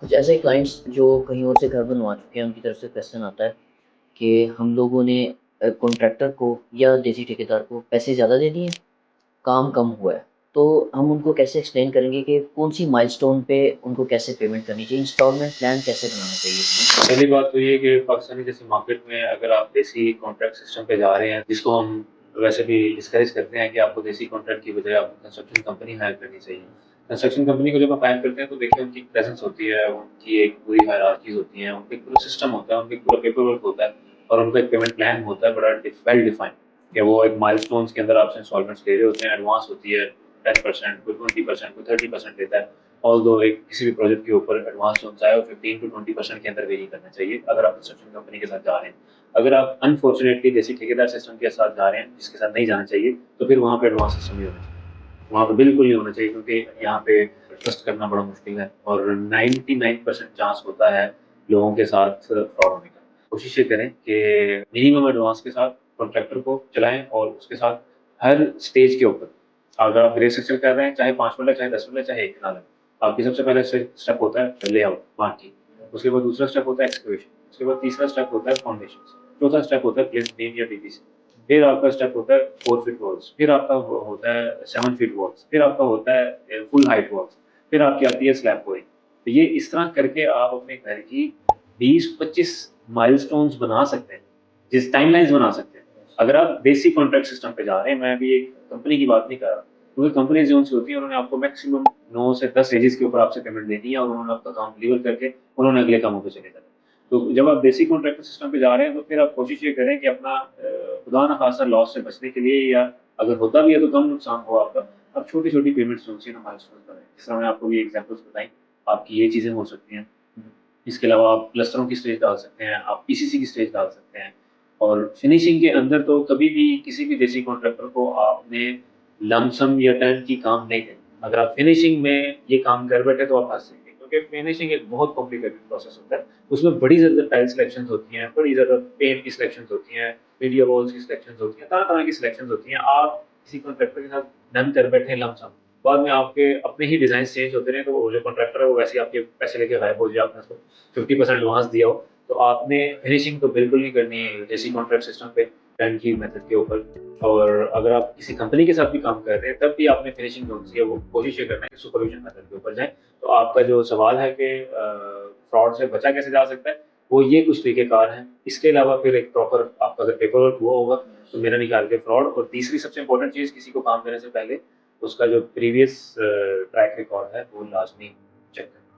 कुछ ऐसे क्लाइंट्स जो कहीं और से घर बनवा चुके हैं, उनकी तरफ से क्वेश्चन आता है कि हम लोगों ने कॉन्ट्रैक्टर को या देसी ठेकेदार को पैसे ज़्यादा दे दिए, काम कम हुआ है। तो हम उनको कैसे एक्सप्लेन करेंगे कि कौन-सी माइलस्टोन पे उनको कैसे पेमेंट करनी चाहिए, इंस्टॉलमेंट प्लान कैसे बनाना चाहिए इसमें? पहली बात तो ये कि पाकिस्तानी जैसे मार्केट में अगर आप देसी कॉन्ट्रैक्ट सिस्टम पे जा रहे हैं, जिसको हम वैसे भी डिस्करेज करते हैं कि आपको देसी कॉन्ट्रैक्ट की बजाय आपको कंस्ट्रक्शन कंपनी हायर करनी चाहिए। कंस्ट्रक्शन कंपनी को जब आप हायर करते हैं तो देखिए उनकी प्रेज़ेंस होती है, उनकी एक पूरी हायरार्कीज़ होती हैं, उनका एक पूरा सिस्टम होता है, उनका एक पूरा पेपर वर्क होता है और उनका एक पेमेंट प्लान होता है बड़ा वेल डिफाइंड कि वो एक माइलस्टोन्स के अंदर आपसे इंस्टॉलमेंट्स ले रहे होते हैं, एडवांस होती है 10%, कोई 20%, कोई 30% लेता है। ऑल्दो एक किसी भी प्रोजेक्ट के ऊपर एडवांस जो चाहे वो 15 टू 20% के अंदर वेरी करना चाहिए अगर आप कंस्ट्रक्शन कंपनी के साथ जा रहे हैं। अगर आप अनफॉर्चुनेटली जैसे ठेकेदार सिस्टम के साथ जा रहे हैं जिसके साथ नहीं जाना चाहिए तो फिर वहाँ पे एडवांस सिस्टम नहीं होना चाहिए, वहाँ पे बिल्कुल नहीं होना चाहिए क्योंकि यहाँ पे ट्रस्ट करना बड़ा मुश्किल है और 99% चांस होता है लोगों के साथ फ्रॉड होने का। कोशिश ये करें कि मिनिमम एडवांस के साथ कॉन्ट्रैक्टर को चलाएं और उसके साथ हर स्टेज के ऊपर अगर आप ग्रे स्ट्रक्चर कर रहे हैं चाहे 5 मरला चाहे 10 मरला चाहे एक नाला, आपकी सबसे पहले स्टेप होता है लेआउट मार्किंग, उसके बाद दूसरा स्टेप होता है एक्सकवेशन, उसके बाद तीसरा स्टेप होता है फाउंडेशन, चौथा स्टेप होता है प्लेस बीम या डीपीसी, फिर आपका स्टेप होता है 4 फीट वॉल्स, फिर आपका होता है 7 फीट वॉल्स, फिर आपका होता है फुल हाइट वॉल्स, फिर आपकी आती है स्लैब बोरिंग। तो ये इस तरह करके आप अपने घर की 20-25 माइलस्टोन्स बना सकते हैं, जिस टाइमलाइंस बना सकते हैं। अगर आप बेसिक कॉन्ट्रैक्ट सिस्टम पे जा रहे हैं, मैं अभी एक कंपनी की बात नहीं कर रहा, क्योंकि कंपनी जो सी होती है उन्होंने आपको मैक्सिमम 9 से 10 स्टेजेस के ऊपर आपसे पेमेंट देनी है और उन्होंने आपका काम डिलीवर करके उन्होंने अगले कामों पे चले जाना है। तो जब आप बेसिक कॉन्ट्रैक्ट सिस्टम पे जा रहे हैं तो फिर आप कोशिश ये करें कि अपना खुदा ना खासा लॉस से बचने के लिए या अगर होता भी है तो कम नुकसान हो आपका, आप छोटी-छोटी पेमेंट्स जो होती है ना माइलस्टोन्स बनाएँ। जिस तरह मैंने आपको ये एग्ज़ाम्पल्स बताई, आपकी ये चीज़ें हो सकती हैं। इसके अलावा आप प्लस्तरों की स्टेज डाल सकते हैं, आप पीसीसी की स्टेज डाल सकते हैं और फिनिशिंग के अंदर तो कभी भी किसी भी देसी कॉन्ट्रैक्टर को आपने लमसम या टर्न की काम नहीं देना। अगर आप फिनिशिंग में ये काम कर बैठे तो आप फँस जाएँगे क्योंकि फिनिशिंग एक बहुत कॉम्प्लिकेटेड प्रोसेस होता है। उसमें बड़ी ज़्यादा टाइल सिलेक्शंस होती हैं, बड़ी ज़्यादा पेंट की सिलेक्शंस होती हैं, मीडिया वॉल्स की सिलेक्शंस होती हैं, तरह-तरह की सिलेक्शंस होती हैं। आप किसी कॉन्ट्रैक्टर के साथ डन कर बैठे लमसम, बाद में आपके अपने ही डिज़ाइन चेंज होते रहे तो वो जो कॉन्ट्रैक्टर है वो वैसे ही आपके पैसे लेके गायब हो जाए, आपने उसको 50% एडवांस दिया हो, तो आपने फिनिशिंग तो बिल्कुल नहीं करनी है देसी कॉन्ट्रैक्ट सिस्टम पे टर्नकी मेथड के ऊपर। और अगर आप किसी कंपनी के साथ भी काम कर रहे हैं तब भी आपने फिनिशिंग जो होती है वो कोशिश ये करना है कि सुपरविजन मेथड के ऊपर जाएँ। तो आपका जो सवाल है कि फ्रॉड से बचा कैसे जा सकता है, वो ये कुछ तरीक़ेकार हैं। इसके अलावा फिर एक प्रॉपर आपका अगर पेपर वर्क हुआ होगा तो मेरा नहीं ख्याल कि फ्रॉड, और तीसरी सबसे इम्पोर्टेंट चीज़ किसी को काम देने से पहले उसका जो प्रीवियस ट्रैक रिकॉर्ड है वो लाज़मी चेक करें।